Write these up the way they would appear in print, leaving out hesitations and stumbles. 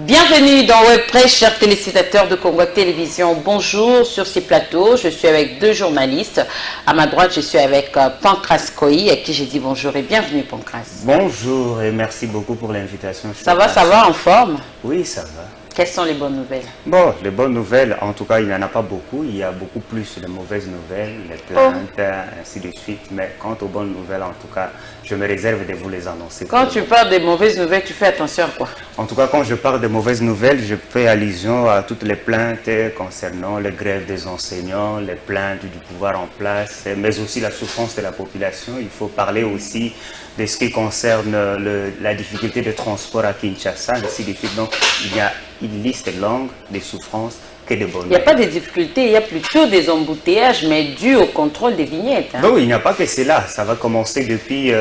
Bienvenue dans WebPress, chers téléspectateurs de Congo Télévision. Bonjour sur ces plateaux. Je suis avec deux journalistes. À ma droite, je suis avec Pancras Koï, à qui j'ai dit bonjour et bienvenue, Pancras. Bonjour et merci beaucoup pour l'invitation. Ça va en forme? Oui, ça va. Quelles sont les bonnes nouvelles? Bon, les bonnes nouvelles, en tout cas, il n'y en a pas beaucoup. Il y a beaucoup plus de mauvaises nouvelles, les plaintes, ainsi de suite. Mais quant aux bonnes nouvelles, en tout cas, je me réserve de vous les annoncer. Quand tu parles des mauvaises nouvelles, tu fais attention à quoi? En tout cas, quand je parle de mauvaises nouvelles, je fais allusion à toutes les plaintes concernant les grèves des enseignants, les plaintes du pouvoir en place, mais aussi la souffrance de la population. Il faut parler aussi de ce qui concerne la difficulté de transport à Kinshasa, ainsi de suite. Donc, il y a une liste longue de souffrances que de bonnes. Il n'y a pas de difficultés, il y a plutôt des embouteillages, mais dû au contrôle des vignettes. Hein. Non, il n'y a pas que cela. Ça va commencer depuis...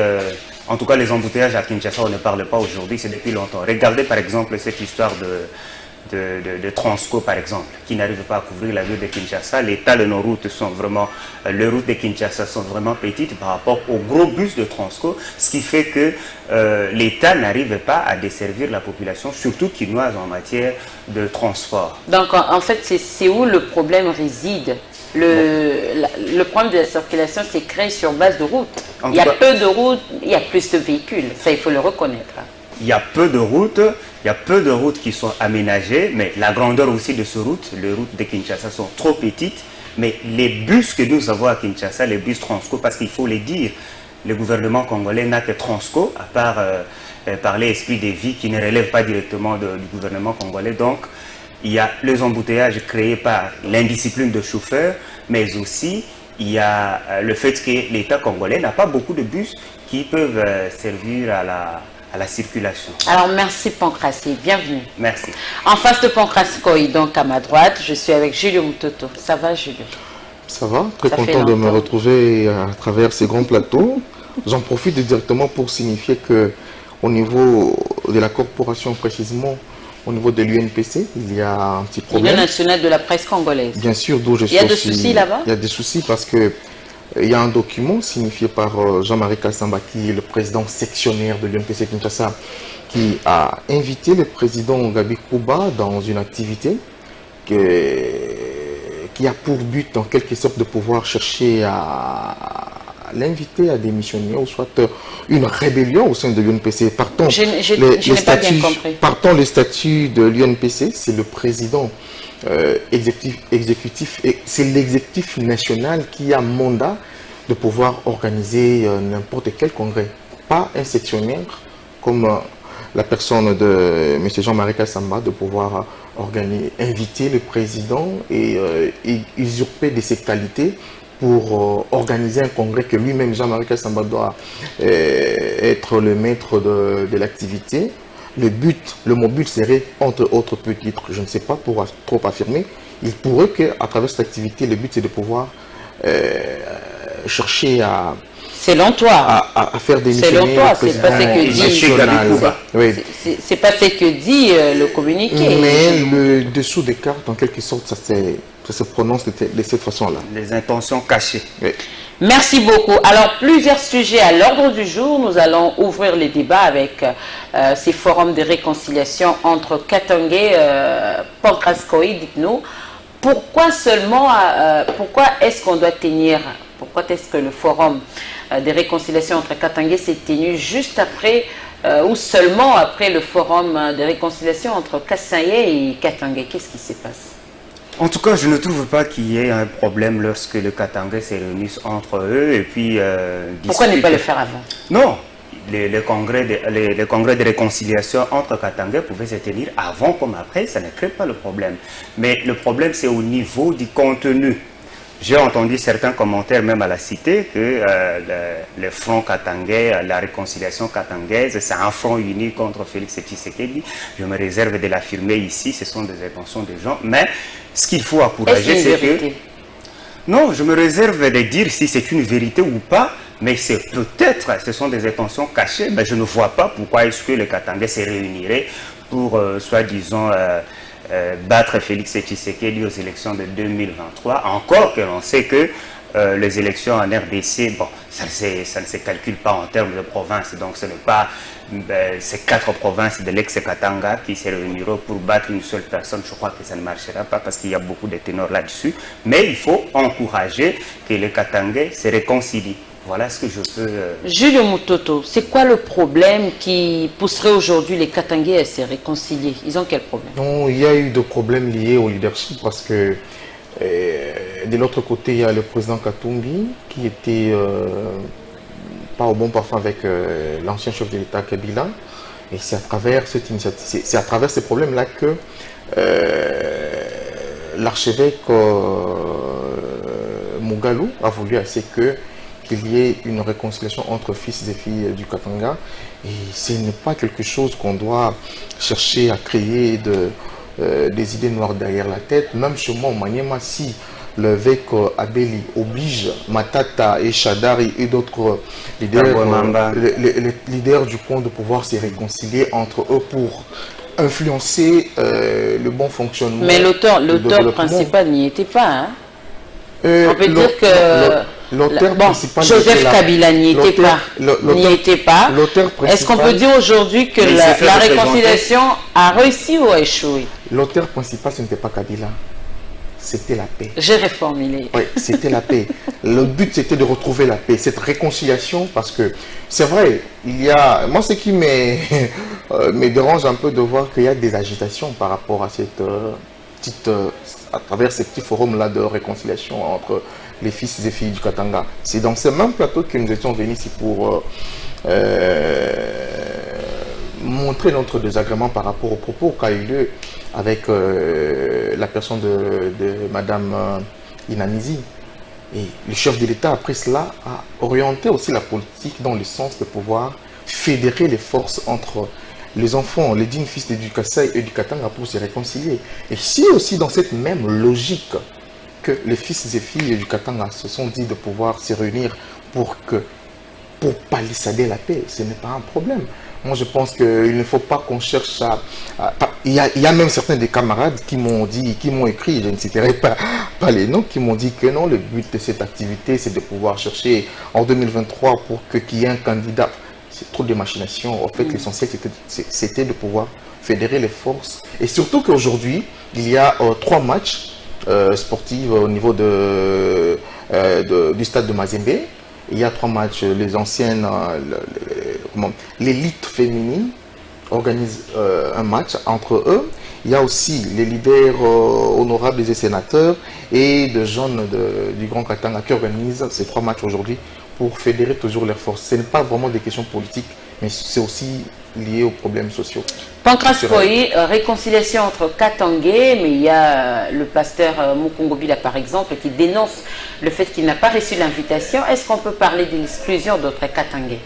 en tout cas, les embouteillages à Kinshasa, on ne parle pas aujourd'hui, c'est depuis longtemps. Regardez par exemple cette histoire de Transco, par exemple, qui n'arrive pas à couvrir la ville de Kinshasa. L'État de nos routes sont vraiment, les routes de Kinshasa sont vraiment petites par rapport aux gros bus de Transco, ce qui fait que l'État n'arrive pas à desservir la population, surtout quinoise en matière de transport. Donc, en fait, c'est où le problème réside. Le problème de la circulation s'est créé sur base de routes. Il y a peu de routes, il y a plus de véhicules. Ça, il faut le reconnaître. Il y a peu de routes, qui sont aménagées, mais la grandeur aussi de ces routes, les routes de Kinshasa sont trop petites. Mais les bus que nous avons à Kinshasa, les bus Transco, parce qu'il faut le dire, le gouvernement congolais n'a que Transco, à part parler esprit des vies qui ne relèvent pas directement du gouvernement congolais. Donc, il y a les embouteillages créés par l'indiscipline de chauffeurs, mais aussi il y a le fait que l'État congolais n'a pas beaucoup de bus qui peuvent servir à la circulation. Alors merci Pancras, bienvenue. Merci. En face de Pancras Koï, donc à ma droite, je suis avec Julio Mutoto. Ça va Julio? Ça va, très content de me retrouver à travers ces grands plateaux. J'en profite directement pour signifier que au niveau de la corporation précisément, au niveau de l'UNPC, il y a un petit problème. L'Union nationale de la presse congolaise. Bien sûr, d'où je suis. Il y a des soucis là-bas? Il y a des soucis parce que il y a un document signifié par Jean-Marie Kassamba, qui est le président sectionnaire de l'UNPC Kinshasa, qui a invité le président Gabi Kouba dans une activité qui a pour but en quelque sorte de pouvoir chercher à l'inviter à démissionner ou soit une rébellion au sein de l'UNPC. Partons le statut de l'UNPC, c'est le président exécutif et c'est l'exécutif national qui a mandat de pouvoir organiser n'importe quel congrès, pas un sectionnaire comme la personne de M. Jean-Marie Kassamba, de pouvoir inviter le président et usurper de ses qualités pour organiser un congrès que lui-même, Jean-Marie Kassamba, doit être le maître de l'activité. Le mot but serait, entre autres peut-être, je ne sais pas, pour trop affirmer, il pourrait qu'à travers cette activité, le but c'est de pouvoir chercher à... Selon toi. À faire démissionner le président national. Oui. C'est pas ce que dit le communiqué. Mais le dessous des cartes, en quelque sorte, ça se prononce de cette façon-là. Les intentions cachées. Oui. Merci beaucoup. Alors, plusieurs sujets à l'ordre du jour. Nous allons ouvrir les débats avec ces forums de réconciliation entre Katangé et Pancras Koï. Dites-nous, pourquoi est-ce qu'on doit tenir, pourquoi est-ce que le forum de réconciliation entre Katangé s'est tenu juste après ou seulement après le forum de réconciliation entre Kasaye et Katangé? Qu'est-ce qui se passe? En tout cas, je ne trouve pas qu'il y ait un problème lorsque le Katangé se réunissent entre eux et puis... Pourquoi ne pas le faire avant? Non, les congrès de réconciliation entre Katangé pouvaient se tenir avant comme après, ça ne crée pas le problème. Mais le problème, c'est au niveau du contenu. J'ai entendu certains commentaires, même à la cité, que le front katangais, la réconciliation katangaise, c'est un front uni contre Félix Tshisekedi. Je me réserve de l'affirmer ici, ce sont des intentions des gens. Mais ce qu'il faut encourager, c'est que... Non, je me réserve de dire si c'est une vérité ou pas, mais c'est peut-être, ce sont des intentions cachées, mais je ne vois pas pourquoi est-ce que les Katangais se réuniraient pour, soi-disant... battre Félix Tshisekedi aux élections de 2023, encore que l'on sait que les élections en RDC, bon, ça ne se calcule pas en termes de provinces, donc ce n'est pas ces 4 provinces de l'ex-Katanga qui se réuniront pour battre une seule personne. Je crois que ça ne marchera pas parce qu'il y a beaucoup de ténors là-dessus, mais il faut encourager que les Katangais se réconcilient. Voilà ce que je peux... Julio Mutoto, c'est quoi le problème qui pousserait aujourd'hui les Katangais à se réconcilier? Ils ont quel problème? Non, il y a eu des problèmes liés au leadership parce que de l'autre côté, il y a le président Katumbi qui était pas au bon parfum avec l'ancien chef de l'État Kabila. Et c'est à travers cette initiative, c'est à travers ces problèmes-là que l'archevêque Mugalu a voulu assez qu'il y ait une réconciliation entre fils et filles du Katanga. Et ce n'est pas quelque chose qu'on doit chercher à créer des idées noires derrière la tête. Même chez moi, au Maniema, si l'évêque Abeli oblige Matata et Shadari et d'autres leaders, les leaders du coin de pouvoir se réconcilier entre eux pour influencer le bon fonctionnement. Mais l'auteur principal n'y était pas. Hein? On peut dire que l'auteur principal, Joseph Kabila n'y était pas. Est-ce qu'on peut dire aujourd'hui que la réconciliation a réussi ou a échoué? L'auteur principal, ce n'était pas Kabila. C'était la paix. J'ai reformulé. Oui, c'était la paix. Le but, c'était de retrouver la paix, cette réconciliation, parce que c'est vrai, il y a... Moi, ce qui me dérange un peu de voir qu'il y a des agitations par rapport à cette à travers ces petits forums-là de réconciliation entre les fils et filles du Katanga. C'est dans ce même plateau que nous étions venus ici pour montrer notre désagrément par rapport aux propos qu'a eu lieu avec la personne de Madame Inanizi. Et le chef de l'État, après cela, a orienté aussi la politique dans le sens de pouvoir fédérer les forces entre les enfants, les dignes fils du Kassai et du Katanga pour se réconcilier. Et c'est aussi dans cette même logique que les fils et filles du Katanga se sont dit de pouvoir se réunir pour palissader la paix. Ce n'est pas un problème. Moi, je pense qu'il ne faut pas qu'on cherche il y a même certains des camarades qui m'ont écrit, je ne citerai pas les noms, qui m'ont dit que non, le but de cette activité, c'est de pouvoir chercher en 2023 pour qu'il y ait un candidat. C'est trop de machination. En fait, l'essentiel, c'était de pouvoir fédérer les forces. Et surtout qu'aujourd'hui, il y a 3 matchs sportifs au niveau du stade de Mazembe. Il y a 3 matchs. Les anciennes, l'élite féminine organise un match entre eux. Il y a aussi les leaders honorables des sénateurs et de jeunes du Grand Katanga qui organisent ces 3 matchs aujourd'hui pour fédérer toujours leurs forces. Ce n'est pas vraiment des questions politiques, mais c'est aussi lié aux problèmes sociaux. Pancras Koyi, réconciliation entre Katangais, mais il y a le pasteur Mukungobila par exemple qui dénonce le fait qu'il n'a pas reçu l'invitation. Est-ce qu'on peut parler d'une exclusion d'autres Katangais?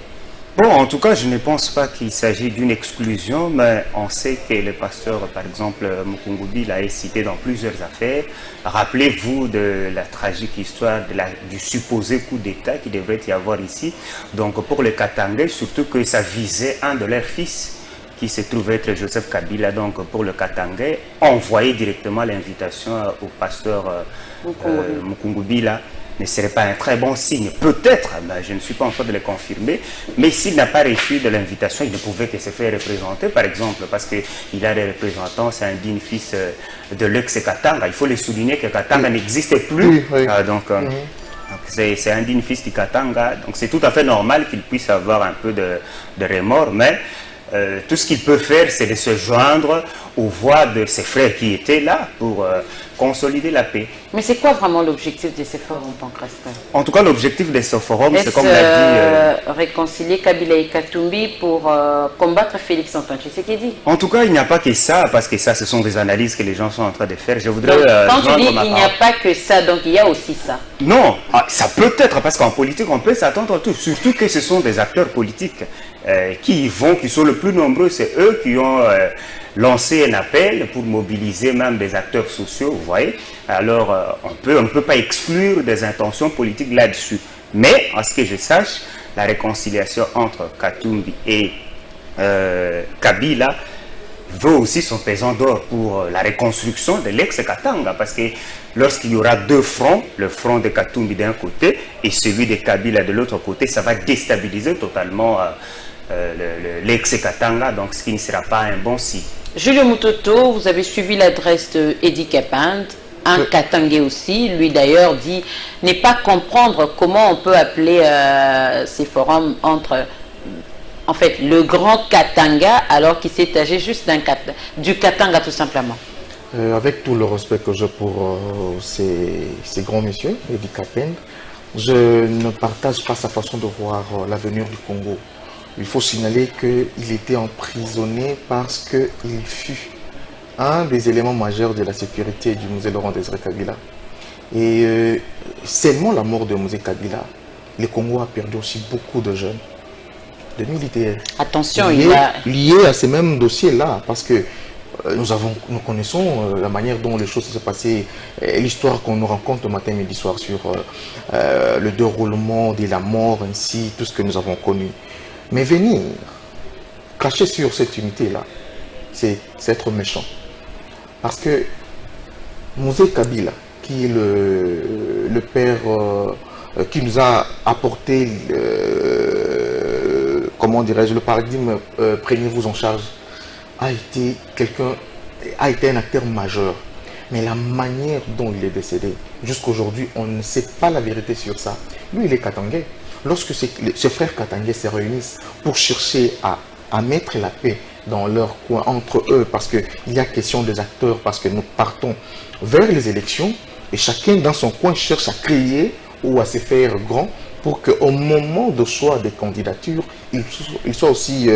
Bon, en tout cas, je ne pense pas qu'il s'agit d'une exclusion, mais on sait que le pasteur, par exemple, Mukungobila est cité dans plusieurs affaires. Rappelez-vous de la tragique histoire du supposé coup d'État qui devrait y avoir ici. Donc, pour les Katangais, surtout que ça visait un de leurs fils, qui se trouvait être Joseph Kabila. Donc, pour le Katangais, envoyer directement l'invitation au pasteur Mukungobila ne serait pas un très bon signe. Peut-être, je ne suis pas en train de le confirmer, mais s'il n'a pas reçu de l'invitation, il ne pouvait que se faire représenter, par exemple, parce qu'il a des représentants, c'est un digne fils de l'ex-Katanga. Il faut le souligner que Katanga n'existe plus. Donc, c'est un digne fils du Katanga. Donc, c'est tout à fait normal qu'il puisse avoir un peu de remords, mais tout ce qu'il peut faire, c'est de se joindre aux voix de ses frères qui étaient là pour consolider la paix. Mais c'est quoi vraiment l'objectif de ces forums, Pancras? En tout cas, l'objectif de ce forum, c'est comme l'a dit... réconcilier Kabila et Katumbi pour combattre Félix Antoine Tshisekedi? En tout cas, il n'y a pas que ça, parce que ça, ce sont des analyses que les gens sont en train de faire. Je voudrais... Donc, quand tu dis il n'y a pas que ça, donc il y a aussi ça? Non, ça peut être, parce qu'en politique, on peut s'attendre à tout. Surtout que ce sont des acteurs politiques qui sont le plus nombreux. C'est eux qui ont lancé un appel pour mobiliser même des acteurs sociaux, vous voyez. Alors, on ne peut pas exclure des intentions politiques là-dessus. Mais, à ce que je sache, la réconciliation entre Katumbi et Kabila, veut aussi son pesant d'or pour la reconstruction de l'ex-Katanga, parce que lorsqu'il y aura deux fronts, le front de Katumbi d'un côté et celui de Kabila de l'autre côté, ça va déstabiliser totalement l'ex-Katanga, donc ce qui ne sera pas un bon signe. Julio Mutoto, vous avez suivi l'adresse de Eddie Kapand, un Katangais aussi. Lui d'ailleurs dit ne pas comprendre comment on peut appeler ces forums entre, en fait, le grand Katanga alors qu'il s'est agi juste du Katanga tout simplement. Avec tout le respect que j'ai pour ces grands messieurs, Eddie Kapand, je ne partage pas sa façon de voir l'avenir du Congo. Il faut signaler qu'il était emprisonné parce qu'il fut un des éléments majeurs de la sécurité du musée Laurent Désiré Kabila. Et seulement la mort de Mosé Kabila, le Congo a perdu aussi beaucoup de jeunes, de militaires. Attention, liés à ces mêmes dossiers-là, parce que nous connaissons la manière dont les choses se sont passées, l'histoire qu'on nous raconte le matin, midi, soir sur le déroulement de la mort, ainsi, tout ce que nous avons connu. Mais venir cracher sur cette unité-là, c'est être méchant. Parce que Mosé Kabila, qui est le père qui nous a apporté, comment dirais-je, le paradigme prenez-vous en charge, a été un acteur majeur. Mais la manière dont il est décédé, jusqu'aujourd'hui, on ne sait pas la vérité sur ça. Lui, il est katangais. Lorsque ces frères katangais se réunissent pour chercher à mettre la paix dans leur coin, entre eux, parce qu'il y a question des acteurs, parce que nous partons vers les élections, et chacun dans son coin cherche à créer ou à se faire grand pour qu'au moment de choix des candidatures, il soit aussi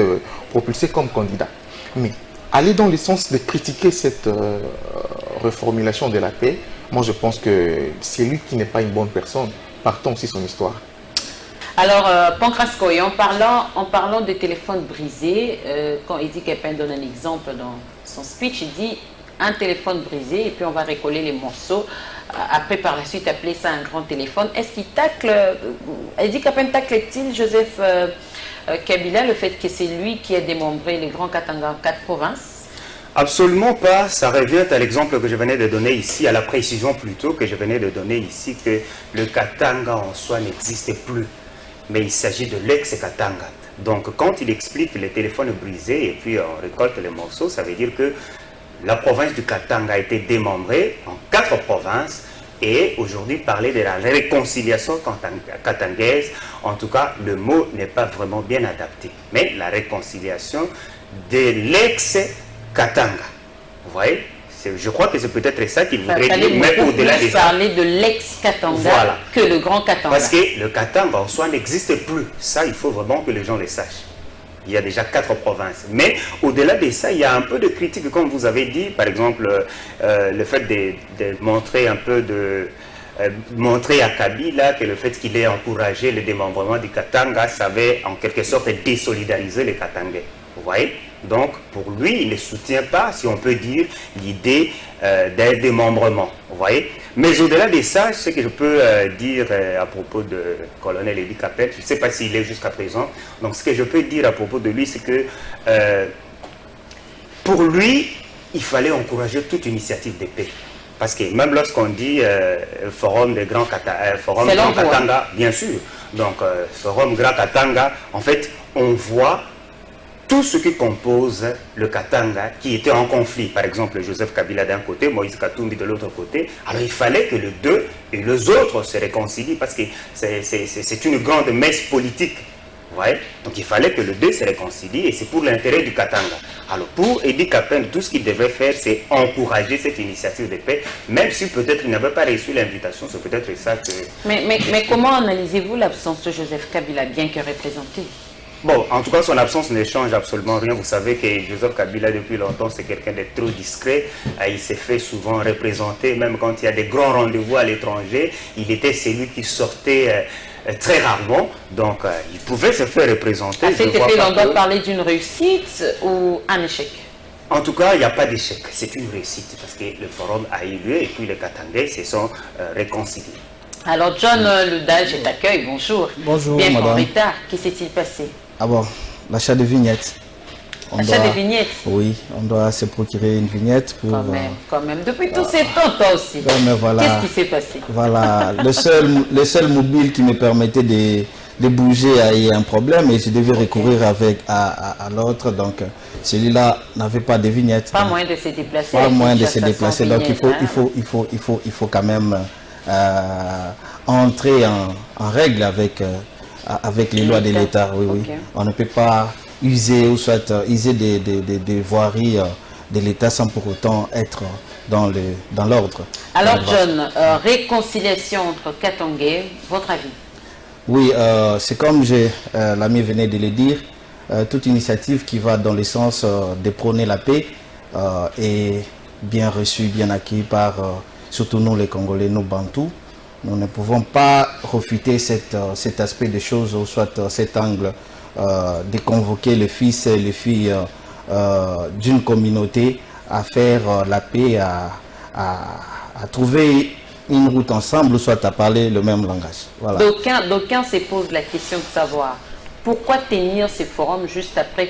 propulsé comme candidat. Mais aller dans le sens de critiquer cette reformulation de la paix, moi je pense que c'est lui qui n'est pas une bonne personne. Partons aussi son histoire. Alors, Pancras Koy, en parlant des téléphones brisés, quand Eddie Kapand donne un exemple dans son speech, il dit un téléphone brisé et puis on va recoller les morceaux. Après, par la suite, appeler ça un grand téléphone. Est-ce qu'il tacle, Eddie Kapand tacle-t-il Joseph Kabila, le fait que c'est lui qui a démembré les grands Katanga en 4 provinces? Absolument pas. Ça revient à l'exemple que je venais de donner ici, à la précision plutôt que je venais de donner ici, que le Katanga en soi n'existe plus. Mais il s'agit de l'ex-Katanga. Donc quand il explique les téléphones brisés et puis on récolte les morceaux, ça veut dire que la province du Katanga a été démembrée en 4 provinces et aujourd'hui parler de la réconciliation katangaise, en tout cas le mot n'est pas vraiment bien adapté. Mais la réconciliation de l'ex-Katanga. Vous voyez? Je crois que c'est peut-être ça qu'il voudrait dire, mais au-delà de ça. Parler de l'ex-Katanga voilà. Que le grand Katanga. Parce que le Katanga en soi n'existe plus. Ça, il faut vraiment que les gens le sachent. Il y a déjà 4 provinces. Mais au-delà de ça, il y a un peu de critique, comme vous avez dit, par exemple, le fait de montrer un peu montrer à Kabila que le fait qu'il ait encouragé le démembrement du Katanga, ça avait en quelque sorte désolidariser les Katangais. Vous voyez? Donc, pour lui, il ne soutient pas, si on peut dire, l'idée d'un démembrement. Vous voyez? Mais au-delà de ça, ce que je peux dire à propos de colonel Eddie Kapand, je ne sais pas s'il est jusqu'à présent, donc ce que je peux dire à propos de lui, c'est que pour lui, il fallait encourager toute initiative de paix. Parce que même lorsqu'on dit forum des grands Katanga, bien sûr, donc forum Grand Katanga, en fait, on voit tout ce qui compose le Katanga qui était en conflit, par exemple Joseph Kabila d'un côté, Moïse Katumbi de l'autre côté, alors il fallait que les deux et les autres se réconcilient parce que c'est une grande messe politique. Ouais. Donc il fallait que les deux se réconcilient et c'est pour l'intérêt du Katanga. Alors pour Eddie Kapand, tout ce qu'il devait faire, c'est encourager cette initiative de paix, même si peut-être il n'avait pas reçu l'invitation, c'est peut-être ça que... Mais comment analysez-vous l'absence de Joseph Kabila, bien que représenté? Bon, en tout cas, son absence ne change absolument rien. Vous savez que Joseph Kabila, depuis longtemps, c'est quelqu'un de trop discret. Il s'est fait souvent représenter, même quand il y a des grands rendez-vous à l'étranger. Il était celui qui sortait très rarement. Donc, il pouvait se faire représenter. À cet effet, on doit parler d'une réussite ou un échec? En tout cas, il n'y a pas d'échec. C'est une réussite parce que le forum a eu lieu et puis les Katangais se sont réconciliés. Alors, John Ludal, je t'accueille. Bonjour. Bonjour, bien madame. Bien retard. Qu'est-ce qui s'est passé? Ah bon, l'achat de vignettes. Achat des vignettes. Oui, on doit se procurer une vignette pour... Quand même. Depuis tous ces temps, toi aussi. Voilà, qu'est-ce qui s'est passé? Voilà, le seul mobile qui me permettait de bouger a eu un problème et je devais recourir à l'autre. Donc, celui-là n'avait pas de vignette. Pas moyen de se déplacer. Pas moyen de se déplacer. Donc, il faut quand même entrer en règle avec les lois de l'État. Oui, oui. On ne peut pas user ou soit user des voiries de l'État sans pour autant être dans l'ordre. Alors, John, réconciliation entre Katangé, votre avis? Oui, c'est comme l'ami venait de le dire, toute initiative qui va dans le sens de prôner la paix est bien reçue, bien acquise par surtout nous les Congolais, nous Bantous. Nous ne pouvons pas refuter cet aspect des choses, ou soit cet angle de convoquer les fils et les filles d'une communauté à faire la paix, à trouver une route ensemble, soit à parler le même langage. Voilà. D'aucuns se posent la question de savoir pourquoi tenir ces forums juste après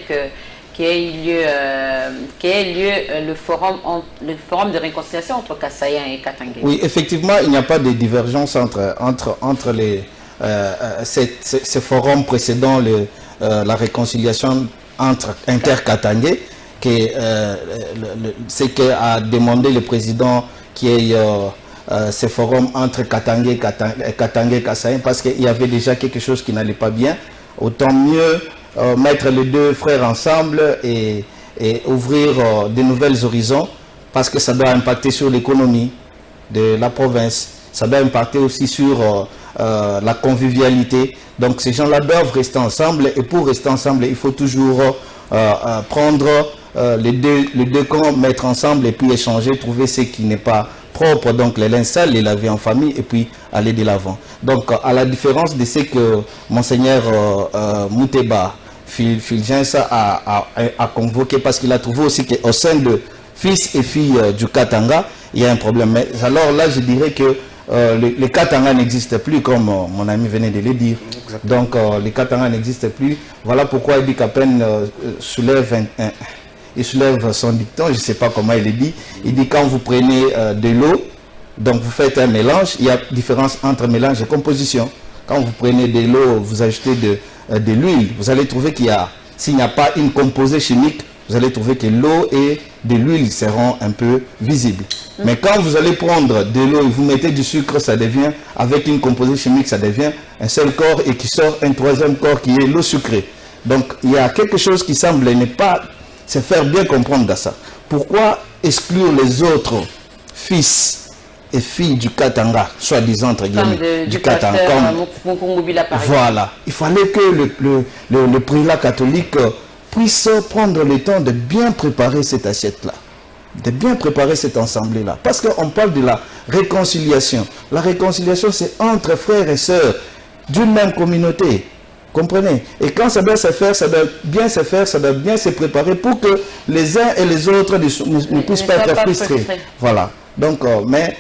qu'il y ait lieu le forum de réconciliation entre Kasaïa et Katangé. Oui, effectivement, il n'y a pas de divergence entre ces forums précédents, la réconciliation inter-Katangé, c'est qu'a demandé le président qui est ce forum entre Katangé et Kasaïa, parce qu'il y avait déjà quelque chose qui n'allait pas bien. Autant mieux mettre les deux frères ensemble et ouvrir de nouvelles horizons, parce que ça doit impacter sur l'économie de la province, ça doit impacter aussi sur la convivialité. Donc ces gens-là doivent rester ensemble, et pour rester ensemble, il faut toujours prendre les deux camps, mettre ensemble et puis échanger, trouver ce qui n'est pas propre, donc les linges sales, les laver en famille et puis aller de l'avant. Donc à la différence de ce que Monseigneur Mouteba Fulgence a convoqué, parce qu'il a trouvé aussi qu'au sein de fils et filles du Katanga, il y a un problème. Mais alors là, je dirais que les Katanga n'existent plus, comme mon ami venait de le dire. Exactement. Donc les Katanga n'existent plus. Voilà pourquoi il dit qu'à peine il soulève son dicton, je ne sais pas comment il le dit. Il dit quand vous prenez de l'eau, donc vous faites un mélange, il y a différence entre mélange et composition. Quand vous prenez de l'eau, vous ajoutez de l'huile, vous allez trouver s'il n'y a pas une composée chimique, vous allez trouver que l'eau et de l'huile seront un peu visibles. Mais quand vous allez prendre de l'eau et vous mettez du sucre, ça devient, avec une composée chimique, ça devient un seul corps et qui sort un troisième corps qui est l'eau sucrée. Donc il y a quelque chose qui semble ne pas se faire bien comprendre dans ça. Pourquoi exclure les autres fils et filles du Katanga, soi-disant entre guillemets, du Katanga, voilà. Il fallait que le prélat catholique puisse prendre le temps de bien préparer cette assiette-là, de bien préparer cet ensemble-là. Parce qu'on parle de la réconciliation. La réconciliation, c'est entre frères et sœurs d'une même communauté. Comprenez? Et quand ça doit se faire, ça doit bien se faire, ça doit bien se préparer pour que les uns et les autres ne puissent pas être frustrés. Voilà. Donc, mais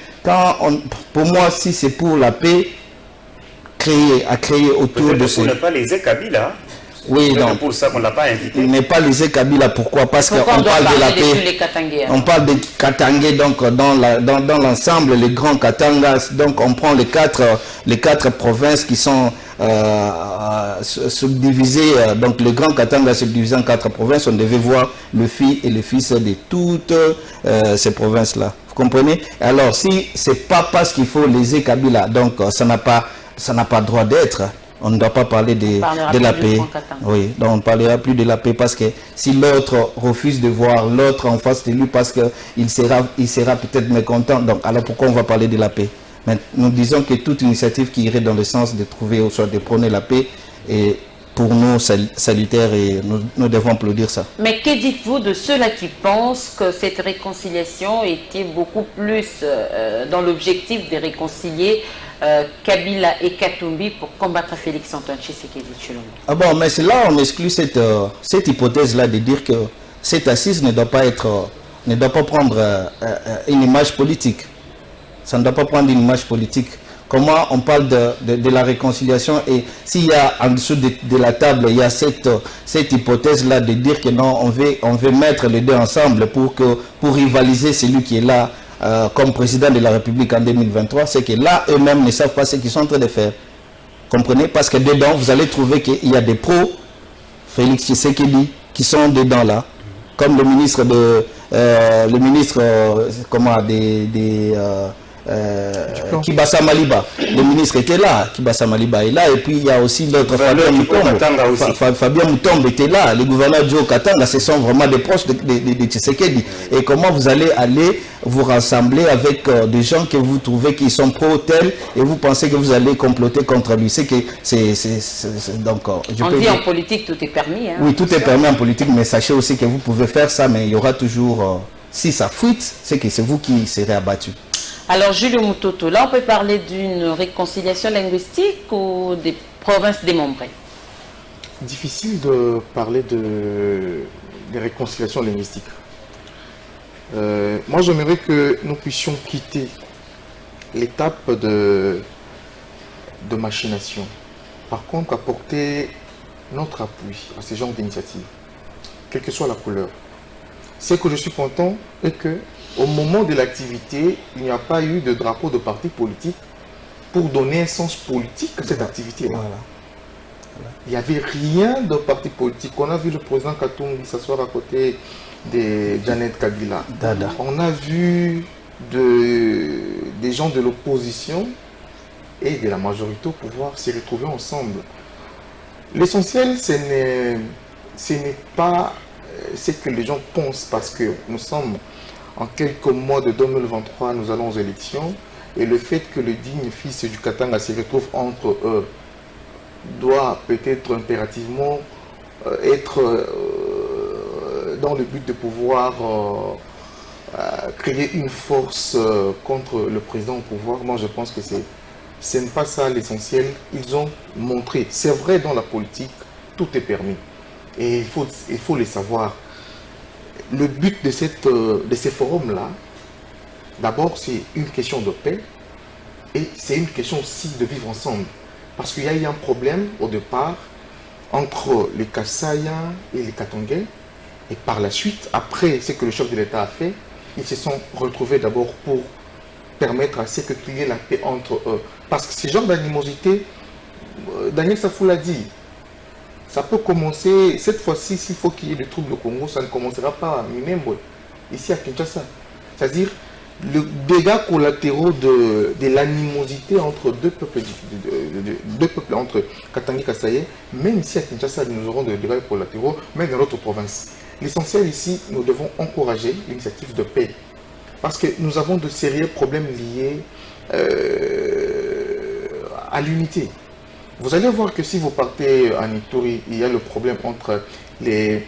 pour moi, si c'est pour la paix, créer autour de ce... Pour ne pas léser Kabila. Oui, non. C'est pour ça qu'on ne l'a pas invité. Il n'est pas lésé Kabila. Pourquoi? Parce qu'on parle de la paix. On parle de Katangé, donc dans l'ensemble, les grands Katangas. Donc on prend les quatre provinces qui sont subdivisées. Donc le grand Katanga subdivisé en 4 provinces. On devait voir le fils et le fils de toutes ces provinces-là. Vous comprenez? Alors si c'est pas parce qu'il faut léser Kabila, donc ça n'a pas droit d'être. On ne doit pas parler de la paix. Oui, donc on ne parlera plus de la paix, parce que si l'autre refuse de voir l'autre en face de lui parce qu'il sera peut-être mécontent, donc alors pourquoi on va parler de la paix? Mais nous disons que toute initiative qui irait dans le sens de trouver, ou soit de prôner la paix, est pour nous salutaire, et nous devons applaudir ça. Mais que dites-vous de ceux-là qui pensent que cette réconciliation était beaucoup plus dans l'objectif de réconcilier Kabila et Katumbi pour combattre Félix Antoine Tshisekedi Tshilombo? Ah bon, mais c'est là on exclut cette hypothèse-là de dire que cette assise ne doit pas prendre une image politique. Ça ne doit pas prendre une image politique. comment on parle de la réconciliation, et s'il y a en dessous de la table, il y a cette hypothèse-là de dire que non, on veut mettre les deux ensemble pour rivaliser celui qui est là comme président de la République en 2023, c'est que là, eux-mêmes ne savent pas ce qu'ils sont en train de faire. Comprenez? Parce que dedans, vous allez trouver qu'il y a des pros, Félix Tshisekedi, qui sont dedans là, comme le ministre Kibasa Maliba. Le ministre était là, Kibasa Maliba est là, et puis il y a aussi l'autre Fabien Mutombe était là, le gouverneur Joe Katanga, ce sont vraiment des proches de Tshisekedi. Et comment vous allez vous rassembler avec des gens que vous trouvez qui sont pro-tels et vous pensez que vous allez comploter contre lui? C'est que donc on dit en politique tout est permis. Hein, oui, tout est permis en politique, mais sachez aussi que vous pouvez faire ça, mais il y aura toujours, si ça fuite, c'est que c'est vous qui serez abattu. Alors, Julio Mutoto, là, on peut parler d'une réconciliation linguistique ou des provinces démembrées? Difficile de parler de réconciliation linguistique. Moi, j'aimerais que nous puissions quitter l'étape de machination. Par contre, apporter notre appui à ce genre d'initiative, quelle que soit la couleur. Ce que je suis content est que au moment de l'activité, il n'y a pas eu de drapeau de parti politique pour donner un sens politique à cette activité-là. Voilà. Il n'y avait rien de parti politique. On a vu le président Katumbi s'asseoir à côté de Janet Kabila. Dada. On a vu des gens de l'opposition et de la majorité au pouvoir se retrouver ensemble. L'essentiel, ce n'est pas ce que les gens pensent, parce que nous sommes en quelques mois de 2023, nous allons aux élections, et le fait que le digne fils du Katanga se retrouve entre eux doit peut-être impérativement être dans le but de pouvoir créer une force contre le président au pouvoir. Moi, je pense que ce n'est pas ça l'essentiel. Ils ont montré, c'est vrai, dans la politique, tout est permis. Et il faut le savoir. Le but de ces forums-là, d'abord, c'est une question de paix et c'est une question aussi de vivre ensemble. Parce qu'il y a eu un problème au départ entre les Kassayens et les Katangais. Et par la suite, après ce que le chef de l'État a fait, ils se sont retrouvés d'abord pour permettre à ce qu'il y ait la paix entre eux. Parce que ce genre d'animosité, Daniel Safou l'a dit, ça peut commencer, cette fois-ci, s'il faut qu'il y ait des troubles au Congo, ça ne commencera pas à Minembwe, ici à Kinshasa. C'est-à-dire, le dégât collatéraux de l'animosité entre deux peuples, entre Katanga et Kasaye, même ici à Kinshasa, nous aurons des dégâts collatéraux, même dans d'autres provinces. L'essentiel ici, nous devons encourager l'initiative de paix. Parce que nous avons de sérieux problèmes liés à l'unité. Vous allez voir que si vous partez en Ituri, il y a le problème entre les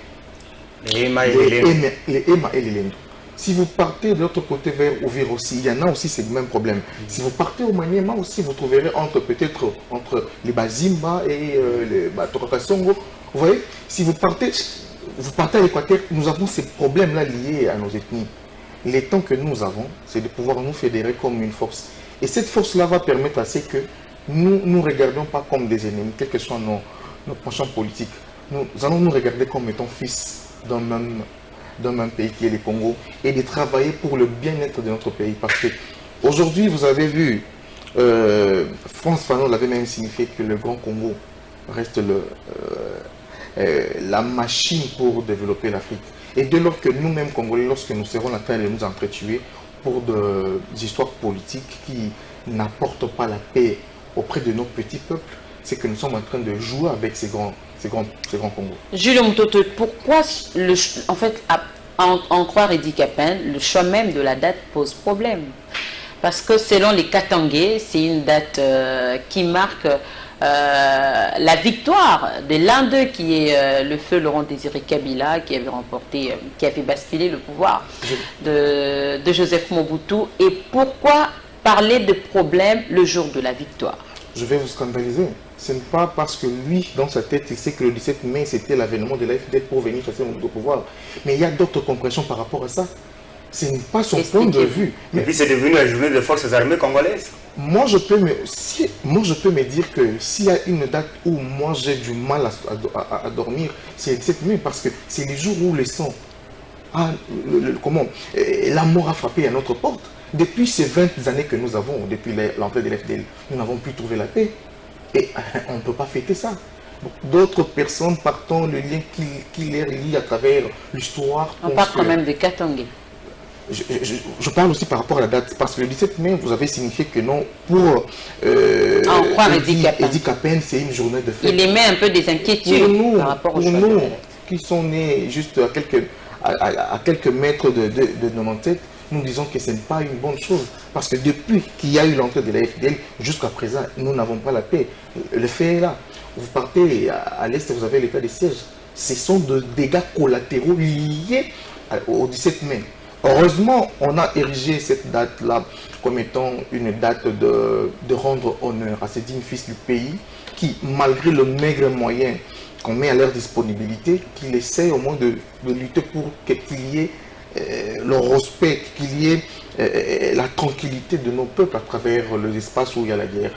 Ema et les Lendo. Si vous partez de l'autre côté vers Ouvir aussi, il y en a aussi, c'est le même problème. Si vous partez au Maniema aussi, vous trouverez peut-être entre les Bazimba et les Torokasongo. Vous voyez, si vous partez à l'Équateur, nous avons ces problèmes-là liés à nos ethnies. Les temps que nous avons, c'est de pouvoir nous fédérer comme une force. Et cette force-là va permettre à ce que nous ne regardons pas comme des ennemis, quels que soient nos penchants politiques. Nous allons nous regarder comme étant fils d'un même pays qui est le Congo, et de travailler pour le bien-être de notre pays. Parce que aujourd'hui, vous avez vu, France Fanon l'avait même signifié que le Grand Congo reste la machine pour développer l'Afrique. Et dès lors que nous-mêmes, Congolais, lorsque nous serons en train de nous entretuer pour des histoires politiques qui n'apportent pas la paix auprès de nos petits peuples, c'est que nous sommes en train de jouer avec ces grands Congos. Julio Mutoto, pourquoi, en fait, en croire Eddy Capin, le choix même de la date pose problème? Parce que selon les Katangais, c'est une date qui marque la victoire de l'un d'eux, qui est le feu Laurent Désiré Kabila, qui avait remporté, qui avait basculé le pouvoir de Joseph Mobutu. Et pourquoi parler de problème le jour de la victoire? Je vais vous scandaliser. Ce n'est pas parce que lui, dans sa tête, il sait que le 17 mai, c'était l'avènement de l'AFD pour venir chasser Mobutu au pouvoir. Mais il y a d'autres compréhensions par rapport à ça. Ce n'est pas son point de vue. Et puis c'est devenu la journée des forces armées congolaises. Moi, je peux me dire que s'il y a une date où moi j'ai du mal à dormir, c'est le 17 mai, parce que c'est les jours où le sang, la mort a frappé à notre porte. Depuis ces 20 années que nous avons, depuis l'entrée de l'FDL, nous n'avons plus trouvé la paix. Et on ne peut pas fêter ça. D'autres personnes partant le lien qui les relie à travers l'histoire. On parle quand même de Katangé. Je parle aussi par rapport à la date, parce que le 17 mai, vous avez signifié que non, pour Eddie Capen, c'est une journée de fête. Il émet un peu des inquiétudes par rapport au choix nous, qui sont nés juste à quelques mètres de 97, nous disons que ce n'est pas une bonne chose. Parce que depuis qu'il y a eu l'entrée de la FDL, jusqu'à présent, nous n'avons pas la paix. Le fait est là. Vous partez à l'Est, vous avez l'état de siège. Ce sont des dégâts collatéraux liés au 17 mai. Heureusement, on a érigé cette date-là comme étant une date de rendre honneur à ces dignes fils du pays qui, malgré le maigre moyen qu'on met à leur disponibilité, qu'ils essaient au moins de lutter pour qu'il y ait le respect, qu'il y ait la tranquillité de nos peuples à travers les espaces où il y a la guerre.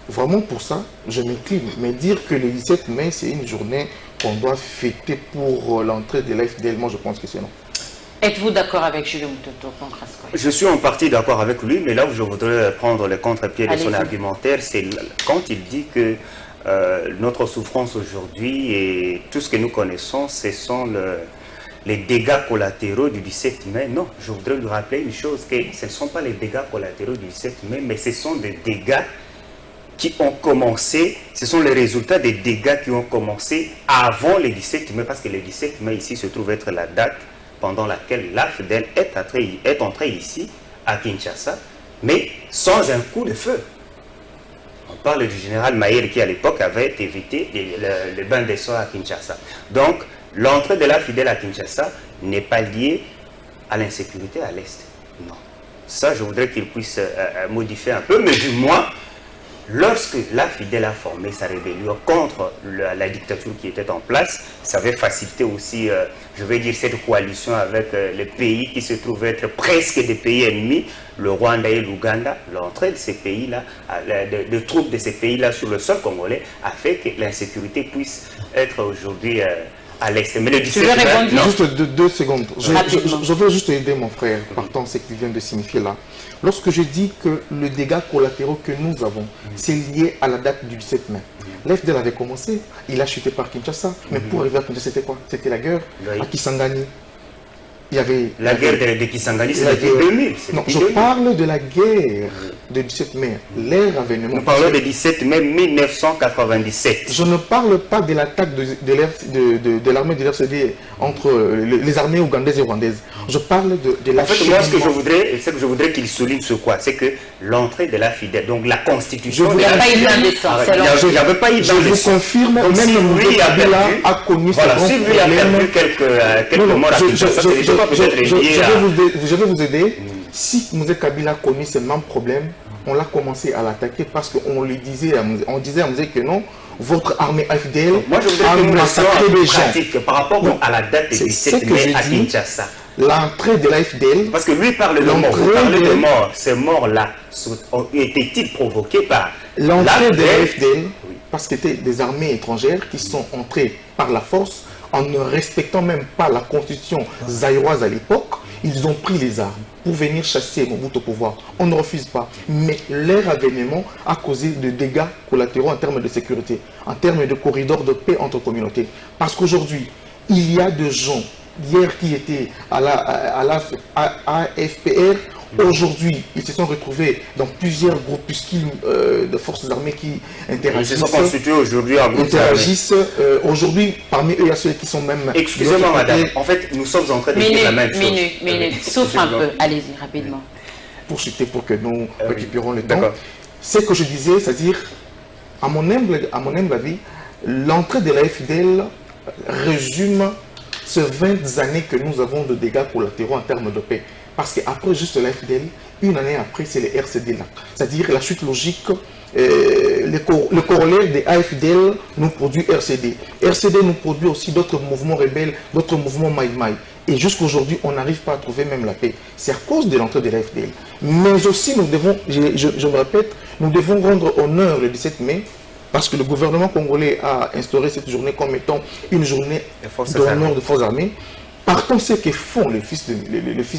Vraiment pour ça, je m'incline. Mais dire que le 17 mai, c'est une journée qu'on doit fêter pour l'entrée de l'AFDL, moi je pense que c'est non. Êtes-vous d'accord avec Julio Moutoto? Je suis en partie d'accord avec lui, mais là où je voudrais prendre le contre-pied de son argumentaire, c'est quand il dit que notre souffrance aujourd'hui et tout ce que nous connaissons, ce sont les dégâts collatéraux du 17 mai. Non, je voudrais lui rappeler une chose, que ce ne sont pas les dégâts collatéraux du 17 mai, mais ce sont des dégâts qui ont commencé, ce sont les résultats des dégâts qui ont commencé avant le 17 mai, parce que le 17 mai ici se trouve être la date pendant laquelle l'AFDL est entré ici, à Kinshasa, mais sans un coup de feu. On parle du général Maïr qui, à l'époque, avait évité le bain de sang à Kinshasa. Donc, l'entrée de l'AFDL à Kinshasa n'est pas liée à l'insécurité à l'Est. Non. Ça, je voudrais qu'il puisse modifier un peu, mais du moins, lorsque l'AFDL a formé sa rébellion contre la dictature qui était en place, ça avait facilité aussi, je vais dire, cette coalition avec les pays qui se trouvaient être presque des pays ennemis, le Rwanda et l'Ouganda. L'entrée de ces pays-là, de troupes de ces pays-là sur le sol congolais, a fait que l'insécurité puisse être aujourd'hui à l'Est. Mais le 17 mai, juste 2 secondes. Je veux juste aider mon frère, partant ce qu'il vient de signifier là. Lorsque je dis que le dégât collatéraux que nous avons, c'est lié à la date du 17 mai. L'FDL avait commencé, il a chuté par Kinshasa, mais pour arriver à Kinshasa, c'était quoi? C'était la guerre à Kisangani. Il y avait la guerre de Kisangani, c'était 2000. Non, je parle de la guerre de 17 mai, l'ère avènement. Nous parlons de 17 mai 1997. Je ne parle pas de l'attaque de l'armée de l'RCD entre les armées ougandaises et rwandaises. Je parle de la... En fait, moi, ce que je voudrais qu'il souligne, c'est quoi? C'est que l'entrée de la FDL, donc la constitution... Il n'y a pas eu d'un descent. Il n'y avait pas eu d'un descent. Je vous confirme, même si Kabila a connu ce voilà, si lui a perdu quelques morts à Kinshasa, c'est déjà pas peut-être lié à... Je vais vous aider. Si Moussé Kabila a connu ce même problème, on l'a commencé à l'attaquer parce qu'on lui disait, on disait à Moussé que non, votre armée AFDL a massacré des gens. Par rapport à la date du 17 mai à Kinshasa. L'entrée de l'AFDL... Parce que lui parle de morts. Vous parlez de morts. Ces morts-là étaient-ils provoqués par l'entrée de l'AFDL? Parce que c'était des armées étrangères qui sont entrées par la force en ne respectant même pas la constitution zaïroise à l'époque. Ils ont pris les armes pour venir chasser Mobutu au pouvoir. On ne refuse pas. Mais leur avènement a causé de dégâts collatéraux en termes de sécurité, en termes de corridors de paix entre communautés. Parce qu'aujourd'hui, il y a des gens hier qui étaient à la AFPR. Aujourd'hui, ils se sont retrouvés dans plusieurs groupuscules de forces armées qui interagissent. Ils se sont constitués aujourd'hui en groupe aujourd'hui, parmi eux, il y a ceux qui sont même... Excusez-moi, madame. En fait, nous sommes en train de dire la même chose. Minute. Souffle un peu. Allez-y, rapidement. Pour chuter, pour que nous récupérons le temps. Ce que je disais, c'est-à-dire, à mon humble avis, l'entrée de la FDL résume ces 20 années que nous avons de dégâts collatéraux en termes de paix. Parce qu'après juste la FDL, une année après, c'est le RCD là. C'est-à-dire la suite logique, le corollaire des AFDL nous produit RCD. RCD nous produit aussi d'autres mouvements rebelles, d'autres mouvements Maï-Maï. Et jusqu'aujourd'hui, on n'arrive pas à trouver même la paix. C'est à cause de l'entrée de la FDL. Mais aussi, nous devons, je me répète, nous devons rendre honneur le 17 mai, parce que le gouvernement congolais a instauré cette journée comme étant une journée d'honneur de forces armées. Partons ce que font les fils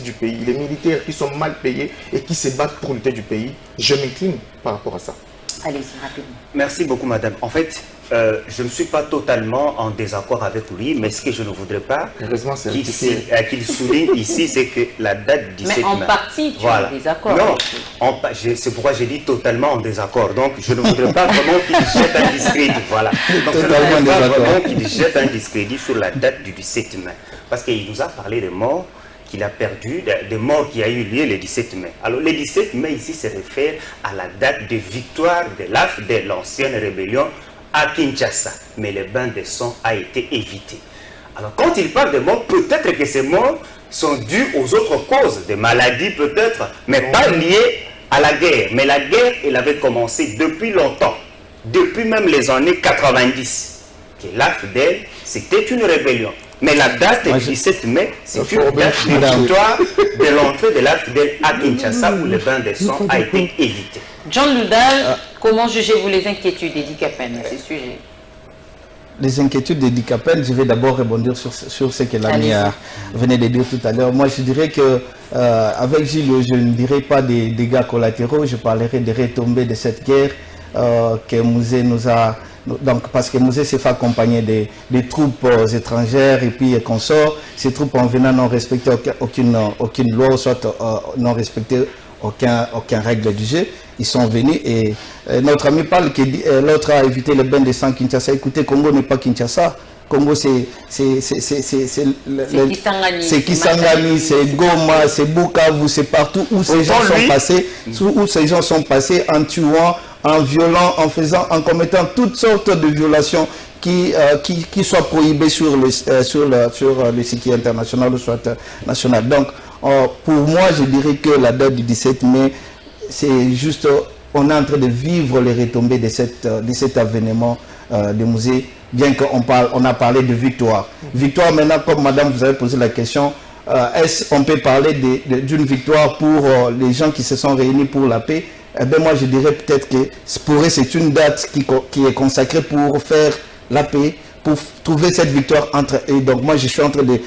du pays, les militaires qui sont mal payés et qui se battent pour l'unité du pays. Je m'incline par rapport à ça. Allez-y, rapidement. Merci beaucoup, madame. En fait, je ne suis pas totalement en désaccord avec lui, mais ce que je ne voudrais pas qu'il souligne ici, c'est que la date 17 mai. Mais en partie, tu es en désaccord. Non, c'est pourquoi j'ai dit totalement en désaccord. Donc, je ne voudrais pas vraiment qu'il jette un discrédit. Voilà. Donc, je ne voudrais pas vraiment qu'il jette un discrédit sur la date du 17 mai. Parce qu'il nous a parlé de morts qu'il a perdu, des morts qui a eu lieu le 17 mai. Alors le 17 mai ici se réfère à la date de victoire de l'ancienne rébellion à Kinshasa. Mais le bain de sang a été évité. Alors quand il parle de morts, peut-être que ces morts sont dus aux autres causes, des maladies peut-être, mais pas liées à la guerre. Mais la guerre, elle avait commencé depuis longtemps, depuis même les années 90. Que l'AFDEL, c'était une rébellion. Mais la date du 17 mai, c'est une date de victoire de l'entrée de l'AFDEL à Kinshasa où le bain de sang a été évité. John Loudal, comment jugez-vous les inquiétudes d'Edi Kapen à ce sujet? Les inquiétudes d'Edi Kapen, je vais d'abord rebondir sur ce que l'ami venait de dire tout à l'heure. Moi, je dirais que avec Gilles, je ne dirais pas des dégâts collatéraux, je parlerai des retombées de cette guerre que Mouzé nous a... Donc, parce que Mouzé s'est fait accompagner des troupes étrangères et puis consorts. Ces troupes, en venant, n'ont respecté aucune loi, soit n'ont respecté aucune règle du jeu. Ils sont venus et notre ami parle que l'autre a évité le bain de sang Kinshasa. Écoutez, Congo n'est pas Kinshasa. Congo, c'est Kisangani, c'est Goma, c'est Bukavu, c'est partout où ces gens sont passés, en tuant, en violant, en commettant toutes sortes de violations qui soient prohibées sur le circuit international ou soit national. Donc, pour moi, je dirais que la date du 17 mai, c'est juste, on est en train de vivre les retombées de cet avènement de Mouzé, bien qu'on a parlé de victoire. Victoire maintenant, comme madame vous avez posé la question, est-ce qu'on peut parler d'une victoire pour les gens qui se sont réunis pour la paix? Eh bien, moi je dirais peut-être que pour eux c'est une date qui est consacrée pour faire la paix, pour trouver cette victoire entre eux. Donc moi je suis en train de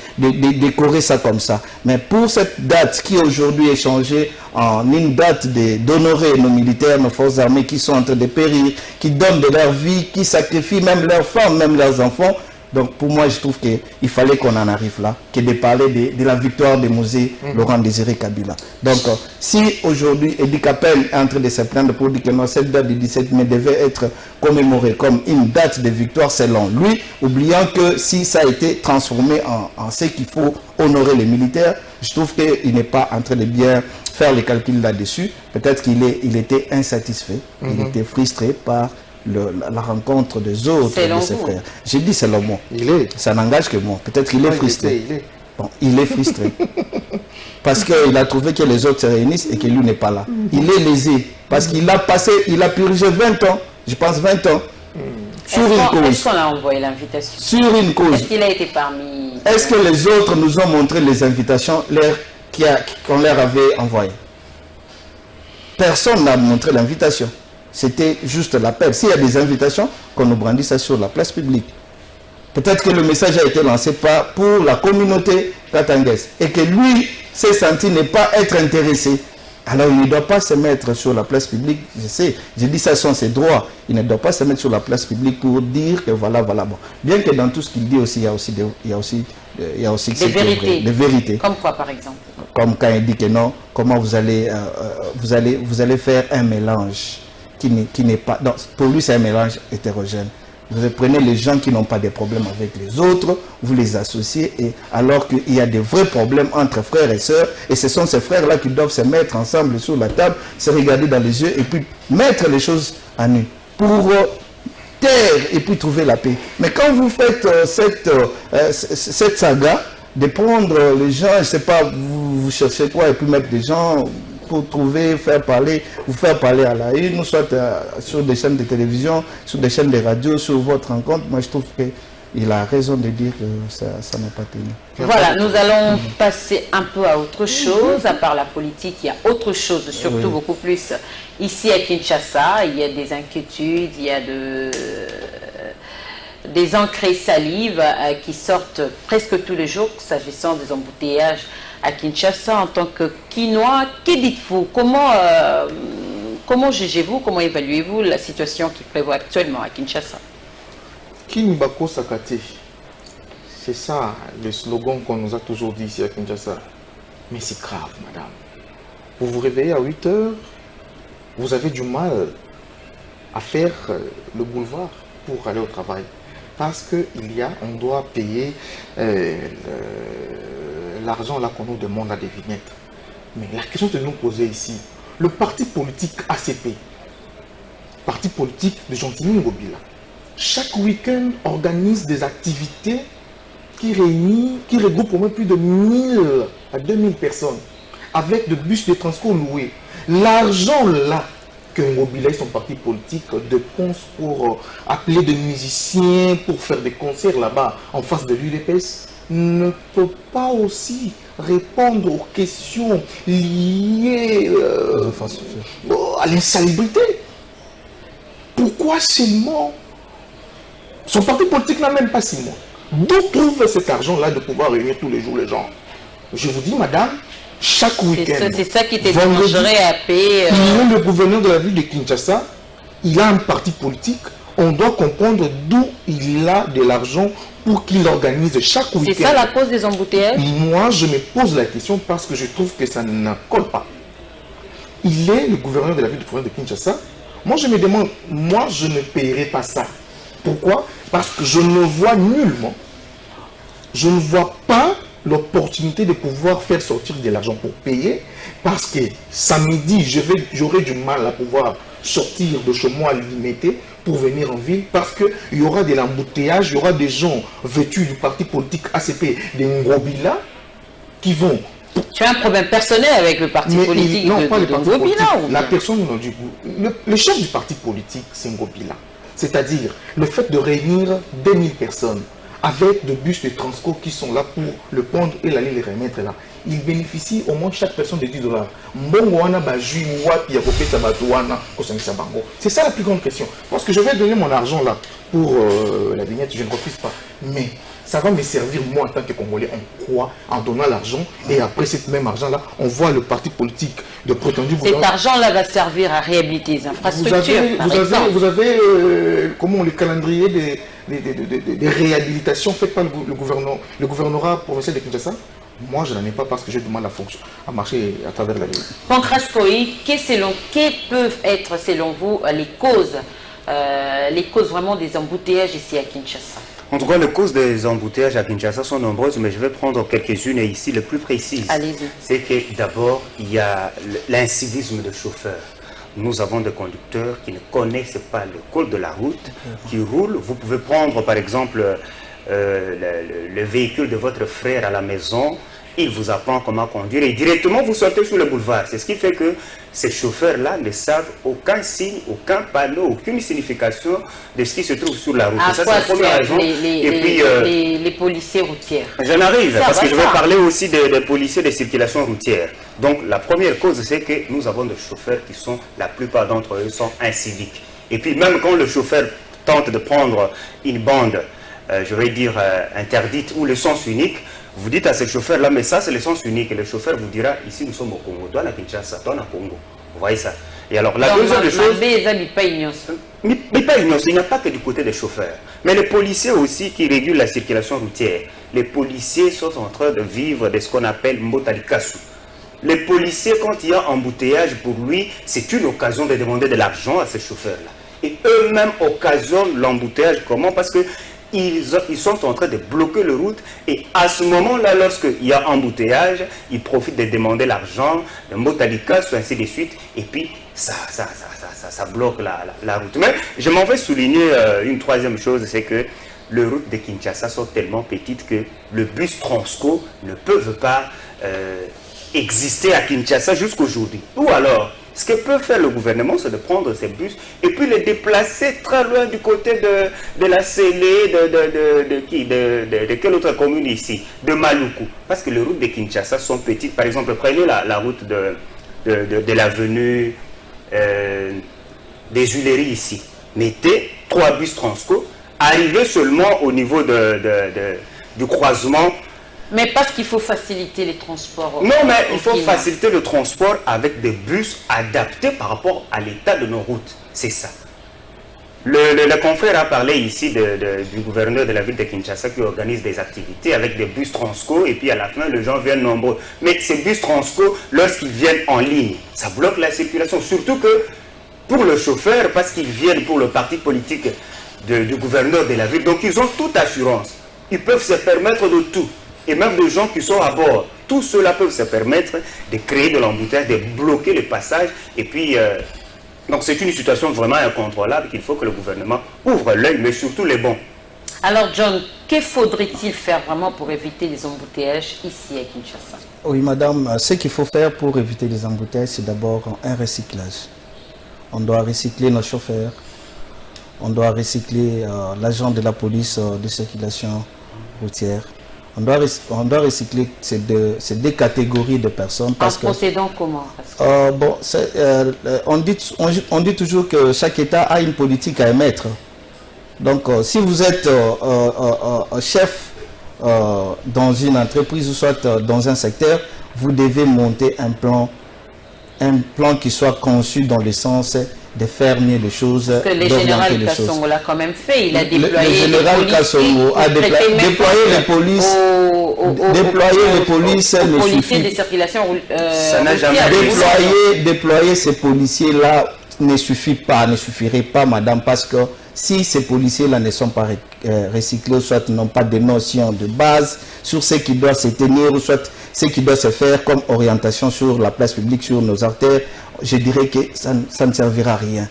décorer ça comme ça. Mais pour cette date qui aujourd'hui est changée en une date d'honorer nos militaires, nos forces armées qui sont en train de périr, qui donnent de leur vie, qui sacrifient même leurs femmes, même leurs enfants. Donc pour moi je trouve qu'il fallait qu'on en arrive là, que de parler de la victoire de Mouzé Laurent Désiré Kabila. Donc si aujourd'hui Edi Kapen est en train de se plaindre pour dire que non, cette date du 17 mai devait être commémorée comme une date de victoire selon lui, oubliant que si ça a été transformé en ce qu'il faut honorer les militaires, je trouve qu'il n'est pas en train de bien faire les calculs là-dessus. Peut-être qu'il était insatisfait, il était frustré par la rencontre des autres de ses frères. J'ai dit c'est le mot. Ça n'engage que moi. Peut-être qu'il est frustré. Bon, il est frustré. Parce qu'il a trouvé que les autres se réunissent et que lui n'est pas là. Il est lésé. Parce qu'il a purgé 20 ans. Je pense 20 ans. Sur une cause. Est-ce qu'on a envoyé l'invitation? Sur une cause. Est-ce qu'il a été parmi... Est-ce que les autres nous ont montré les invitations qu'on leur avait envoyées? Personne n'a montré l'invitation. C'était juste l'appel. S'il y a des invitations, qu'on nous brandisse ça sur la place publique. Peut-être que le message a été lancé pour la communauté katangaise et que lui s'est senti ne pas être intéressé. Alors il ne doit pas se mettre sur la place publique. Je sais, j'ai dit ça sont ses droits. Il ne doit pas se mettre sur la place publique pour dire que voilà. Bon. Bien que dans tout ce qu'il dit aussi, il y a aussi des vérités. Comme quoi par exemple? Comme quand il dit que non, comment vous allez faire un mélange qui n'est pas... Donc, pour lui, c'est un mélange hétérogène. Vous prenez les gens qui n'ont pas de problèmes avec les autres, vous les associez, et alors qu'il y a des vrais problèmes entre frères et sœurs, et ce sont ces frères-là qui doivent se mettre ensemble sur la table, se regarder dans les yeux, et puis mettre les choses à nu, pour taire et puis trouver la paix. Mais quand vous faites cette saga, de prendre les gens, je ne sais pas, vous cherchez quoi, et puis mettre des gens... pour trouver, vous faire parler à la une, soit sur des chaînes de télévision, sur des chaînes de radio, sur votre rencontre. Moi, je trouve que il a raison de dire que ça n'a pas tenu. Voilà, nous allons passer un peu à autre chose. À part la politique, il y a autre chose, surtout beaucoup plus. Ici à Kinshasa, il y a des inquiétudes, il y a des encres salives qui sortent presque tous les jours s'agissant des embouteillages à Kinshasa. En tant que Quinois, que dites-vous? Comment jugez-vous, comment évaluez-vous la situation qui prévaut actuellement à Kinshasa? Kinbako Sakate. C'est ça le slogan qu'on nous a toujours dit ici à Kinshasa. Mais c'est grave, madame. Vous vous réveillez à 8 heures, vous avez du mal à faire le boulevard pour aller au travail. Parce on doit payer l'argent là qu'on nous demande à des vignettes. Mais la question de nous poser ici, le parti politique ACP, parti politique de Gentilini Ngobila, chaque week-end organise des activités qui regroupent au moins plus de 1000 à 2000 personnes, avec des bus de transport loués. L'argent là que Ngobila et son parti politique dépense pour appeler des musiciens, pour faire des concerts là-bas en face de l'UDPS, ne peut pas aussi répondre aux questions liées à l'insalubrité. Pourquoi seulement son parti politique n'a même pas 6 mois? D'où trouve cet argent-là de pouvoir réunir tous les jours les gens? Je vous dis, madame, chaque week-end, c'est ça qui te dérangerait à payer. Le gouverneur de la ville de Kinshasa, il a un parti politique. On doit comprendre d'où il a de l'argent pour qu'il organise chaque week-end. C'est ça la cause des embouteillages? Moi, je me pose la question parce que je trouve que ça ne colle pas. Il est le gouverneur de la ville de province de Kinshasa. Moi, je me demande, moi, je ne paierai pas ça. Pourquoi? Parce que je ne vois nullement, je ne vois pas l'opportunité de pouvoir faire sortir de l'argent pour payer, parce que samedi, j'aurai du mal à pouvoir sortir de chez moi limité pour venir en ville, parce qu'il y aura de l'embouteillage, il y aura des gens vêtus du parti politique ACP de Ngobila qui vont... Tu as un problème personnel avec le parti politique non, pas le parti politique. La bien? personne, le chef du parti politique, c'est Ngobila. C'est-à-dire le fait de réunir 2000 personnes avec des bus de transport qui sont là pour le prendre et l'aller les remettre là. Il bénéficie au moins chaque personne de $10. C'est ça la plus grande question. Parce que je vais donner mon argent là pour la vignette, je ne refuse pas. Mais ça va me servir moi en tant que Congolais en quoi? En donnant l'argent et après cet même argent là, on voit le parti politique de prétendu gouvernement. Cet argent là va servir à réhabiliter les infrastructures. Vous avez comment le calendrier des réhabilitations faites par le gouvernorat provincial de Kinshasa? Moi, je n'en ai pas parce que j'ai du mal à marcher à travers la ville. Pancras Koï, que peuvent être selon vous les causes vraiment des embouteillages ici à Kinshasa? En tout cas, les causes des embouteillages à Kinshasa sont nombreuses, mais je vais prendre quelques-unes et ici les plus précises. Allez-y. C'est que d'abord, il y a l'incivisme des chauffeurs. Nous avons des conducteurs qui ne connaissent pas le code de la route, qui roulent. Vous pouvez prendre par exemple le véhicule de votre frère à la maison, il vous apprend comment conduire et directement vous sortez sur le boulevard. C'est ce qui fait que ces chauffeurs-là ne savent aucun signe, aucun panneau, aucune signification de ce qui se trouve sur la route. À ça, quoi c'est la première raison. Les policiers routiers? J'en arrive, parce que je vais parler aussi des policiers de circulation routière. Donc la première cause, c'est que nous avons des chauffeurs qui sont, la plupart d'entre eux, sont inciviques. Et puis même quand le chauffeur tente de prendre une bande, je vais dire interdite ou le sens unique, vous dites à ce chauffeur-là, mais ça c'est le sens unique. Et le chauffeur vous dira, ici nous sommes au Congo, toi à Kinshasa, toi à Congo. Vous voyez ça? Et alors la deuxième chose... il n'y a pas que du côté des chauffeurs. Mais les policiers aussi qui régulent la circulation routière. Les policiers sont en train de vivre de ce qu'on appelle Motalikasu. Les policiers, quand il y a embouteillage, pour lui, c'est une occasion de demander de l'argent à ces chauffeurs-là. Et eux-mêmes occasionnent l'embouteillage. Comment? Parce que ils sont en train de bloquer la route et à ce moment-là, lorsqu'il y a embouteillage, ils profitent de demander l'argent, le Motalikasu, ainsi de suite, et puis ça bloque la route. Mais je m'en vais souligner une troisième chose, c'est que les routes de Kinshasa sont tellement petites que le bus Transco ne peut pas exister à Kinshasa jusqu'aujourd'hui. Ou alors, Ce que peut faire le gouvernement, c'est de prendre ces bus et puis les déplacer très loin du côté de la Sélé, de quelle autre commune ici, de Maluku. Parce que les routes de Kinshasa sont petites. Par exemple, prenez la route de l'avenue des Huileries ici. Mettez 3 bus Transco, arrivez seulement au niveau du croisement. Mais parce qu'il faut faciliter les transports. Non, mais il faut faciliter le transport avec des bus adaptés par rapport à l'état de nos routes. C'est ça. Le confrère a parlé ici du gouverneur de la ville de Kinshasa qui organise des activités avec des bus Transco et puis à la fin, les gens viennent nombreux. Mais ces bus Transco, lorsqu'ils viennent en ligne, ça bloque la circulation. Surtout que pour le chauffeur, parce qu'ils viennent pour le parti politique du gouverneur de la ville, donc ils ont toute assurance. Ils peuvent se permettre de tout. Et même des gens qui sont à bord, tous ceux-là peuvent se permettre de créer de l'embouteillage, de bloquer le passage. Et puis, donc c'est une situation vraiment incontrôlable qu'il faut que le gouvernement ouvre l'œil, mais surtout les bons. Alors John, que faudrait-il faire vraiment pour éviter les embouteillages ici à Kinshasa? Oui, madame, ce qu'il faut faire pour éviter les embouteillages, c'est d'abord un recyclage. On doit recycler nos chauffeurs, on doit recycler l'agent de la police de circulation routière. On doit recycler ces deux catégories de personnes. En procédant comment? Bon, on dit toujours que chaque État a une politique à émettre. Donc, si vous êtes chef dans une entreprise ou soit dans un secteur, vous devez monter un plan qui soit conçu dans le sens de faire mieux les choses. Parce que le général Kassongo l'a quand même fait. Il a déployé le général Kassongo a déployé les polices. Déployer les polices ne suffit. De circulation, ça n'a jamais déployer ces policiers-là ne suffirait pas, madame, parce que si ces policiers-là ne sont pas recyclés, soit n'ont pas de notions de base sur ce qui doit se tenir, ou soit ce qui doit se faire comme orientation sur la place publique, sur nos artères, je dirais que ça ne servira à rien.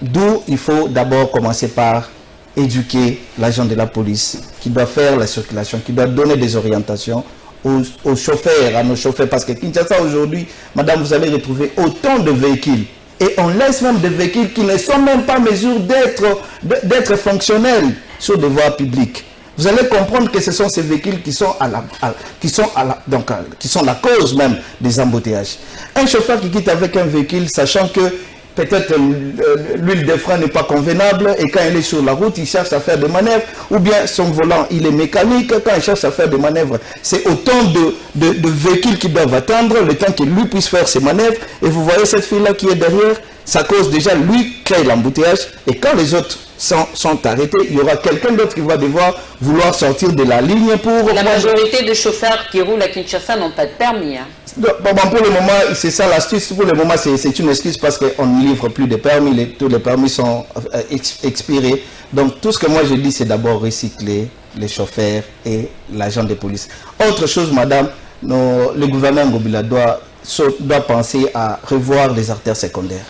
D'où il faut d'abord commencer par éduquer l'agent de la police qui doit faire la circulation, qui doit donner des orientations aux chauffeurs, à nos chauffeurs. Parce que Kinshasa aujourd'hui, madame, vous allez retrouver autant de véhicules. Et on laisse même des véhicules qui ne sont même pas en mesure d'être fonctionnels sur des voies publiques. Vous allez comprendre que ce sont ces véhicules qui sont la cause même des embouteillages. Un chauffeur qui quitte avec un véhicule, sachant que peut-être l'huile de frein n'est pas convenable et quand il est sur la route, il cherche à faire des manœuvres, ou bien son volant, il est mécanique, quand il cherche à faire des manœuvres, c'est autant de véhicules qui doivent attendre le temps qu'il lui puisse faire ses manœuvres. Et vous voyez cette fille-là qui est derrière, ça cause déjà, lui, crée l'embouteillage. Et quand les autres sont arrêtés, il y aura quelqu'un d'autre qui va devoir vouloir sortir de la ligne pour... La majorité de chauffeurs qui roulent à Kinshasa n'ont pas de permis. Hein. Bon, pour le moment, c'est ça l'astuce. Pour le moment, c'est une excuse parce qu'on ne livre plus de permis. Tous les permis sont expirés. Donc, tout ce que moi je dis, c'est d'abord recycler les chauffeurs et l'agent de police. Autre chose, madame, le gouvernement Ngobila doit penser à revoir les artères secondaires.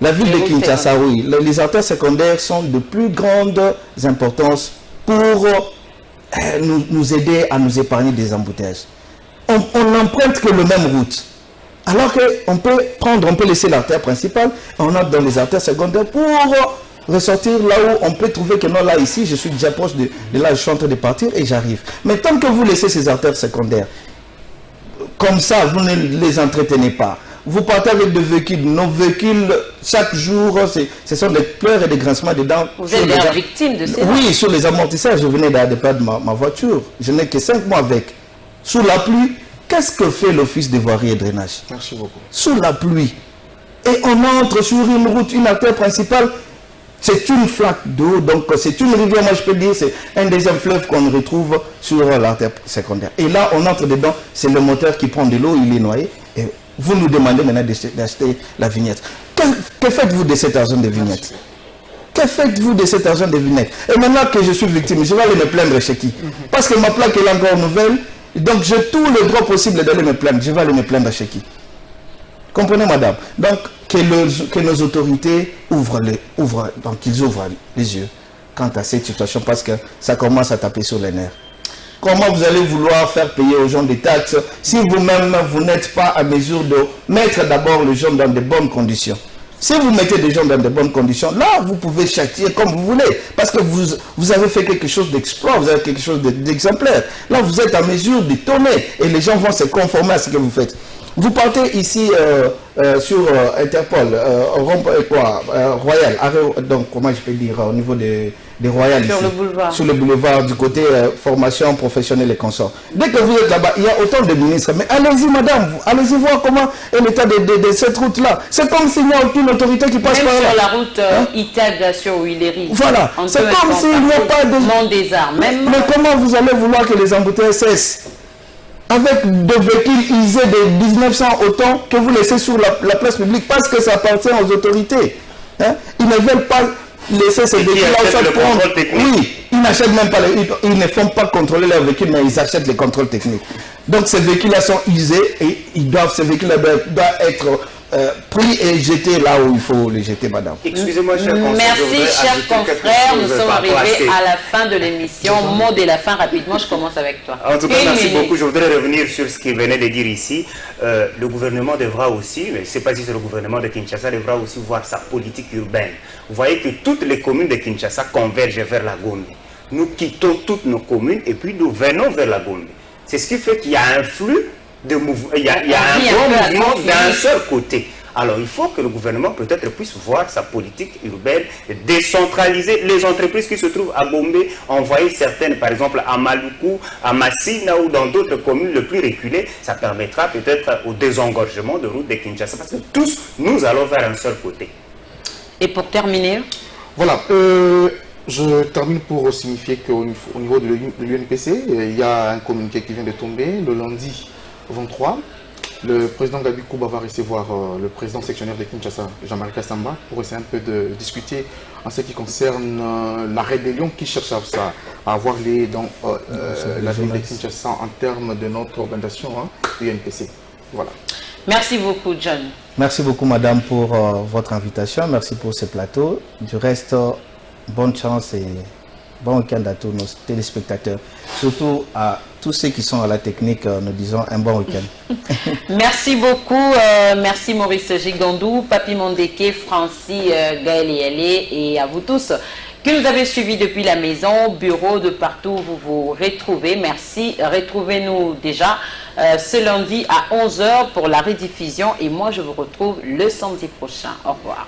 La ville de Kinshasa, oui, les artères secondaires sont de plus grande importance pour nous aider à nous épargner des embouteillages. On n'emprunte que le même route. Alors qu'on peut laisser l'artère principale, on entre dans les artères secondaires pour ressortir là où on peut trouver que non, là, ici, je suis déjà proche de là, je suis en train de partir et j'arrive. Mais tant que vous laissez ces artères secondaires, comme ça, vous ne les entretenez pas. Vous partez avec des véhicules, nos véhicules, chaque jour, ce sont des pleurs et des grincements de dents. Vous êtes la victime de ces... Oui, sur les amortisseurs, je venais de perdre ma voiture. Je n'ai que 5 mois avec. Sous la pluie, qu'est-ce que fait l'office de voirie et drainage? Merci beaucoup. Sous la pluie. Et on entre sur une route, une artère principale, c'est une flaque d'eau, donc c'est une rivière, moi je peux dire, c'est un deuxième fleuve qu'on retrouve sur l'artère secondaire. Et là, on entre dedans, c'est le moteur qui prend de l'eau, il est noyé. Et vous nous demandez maintenant d'acheter la vignette. Que faites-vous de cet argent de vignette? Que faites-vous de cet argent de vignette? Et maintenant que je suis victime, je vais aller me plaindre chez qui? Parce que ma plaque est encore nouvelle, donc j'ai tout le droit possible d'aller me plaindre. Je vais aller me plaindre chez qui? Comprenez, madame? Donc, que nos autorités ouvrent les yeux quant à cette situation, parce que ça commence à taper sur les nerfs. comment vous allez vouloir faire payer aux gens des taxes si vous-même, vous n'êtes pas à mesure de mettre d'abord les gens dans de bonnes conditions? Si vous mettez des gens dans de bonnes conditions, là, vous pouvez châtier comme vous voulez. Parce que vous avez fait quelque chose d'exploit, vous avez quelque chose d'exemplaire. Là, vous êtes à mesure de tourner et les gens vont se conformer à ce que vous faites. Vous partez ici sur Interpol, Royal, donc comment je peux dire, au niveau des Royal Sur ici, le boulevard. sur le boulevard du côté formation professionnelle et consorts. Dès que vous êtes là-bas, il y a autant de ministres. Mais allez-y, madame, allez-y voir comment est l'état de cette route-là. C'est comme s'il n'y a aucune autorité qui passe Même par là. sur la route Itag sur Huileri. Voilà, c'est comme s'il n'y a pas de... Mont des Arts. Même Mais comment vous allez vouloir que les embouteillages cessent avec des véhicules usés de 1900 autant que vous laissez sur la place publique parce que ça appartient aux autorités. Hein? Ils ne veulent pas laisser ces véhicules-là prendre. Oui, ils n'achètent même pas, ils ne font pas contrôler leurs véhicules, mais ils achètent les contrôles techniques. Donc ces véhicules-là sont usés et ces véhicules-là doivent être pris et jetés là où il faut les jeter, madame. Excusez-moi, cher confrère. Merci, chers confrères. Nous sommes arrivés à la fin de l'émission. Mot de la fin, rapidement, je commence avec toi. En tout cas, merci beaucoup. Je voudrais revenir sur ce qu'il venait de dire ici. Le gouvernement devra aussi, mais je ne sais pas si c'est le gouvernement de Kinshasa, devra aussi voir sa politique urbaine. Vous voyez que toutes les communes de Kinshasa convergent vers la Gombe. Nous quittons toutes nos communes et puis nous venons vers la Gombe. C'est ce qui fait qu'il y a un flux de mouvement, il y a un bon mouvement d'un seul côté. Alors il faut que le gouvernement peut-être puisse voir sa politique urbaine, décentraliser les entreprises qui se trouvent à Gombe, envoyer certaines par exemple à Maluku, à Massina ou dans d'autres communes les plus reculées. Ça permettra peut-être au désengorgement de route de Kinshasa parce que tous nous allons vers un seul côté. Et pour terminer, Voilà, je termine pour signifier qu'au niveau de l'UNPC, il y a un communiqué qui vient de tomber le lundi 23. Le président Gabi Kouba va recevoir le président sectionnaire de Kinshasa, Jean-Marie Kassamba, pour essayer un peu de discuter en ce qui concerne la rébellion qui cherche à avoir les dans la ville de Kinshasa en termes de notre organisation, l'UNPC. Voilà. merci beaucoup, John. Merci beaucoup, madame, pour votre invitation. Merci pour ce plateau. Du reste, bonne chance et bon week-end à tous nos téléspectateurs. Surtout à tous ceux qui sont à la technique, nous disons un bon week-end. Merci beaucoup. Merci Maurice Gigandou, Papi Mondeke, Francis Gaël et à vous tous qui nous avez suivis depuis la maison, bureau, de partout où vous vous retrouvez. Merci. Retrouvez-nous déjà ce lundi à 11 h pour la rediffusion et moi je vous retrouve le samedi prochain. Au revoir.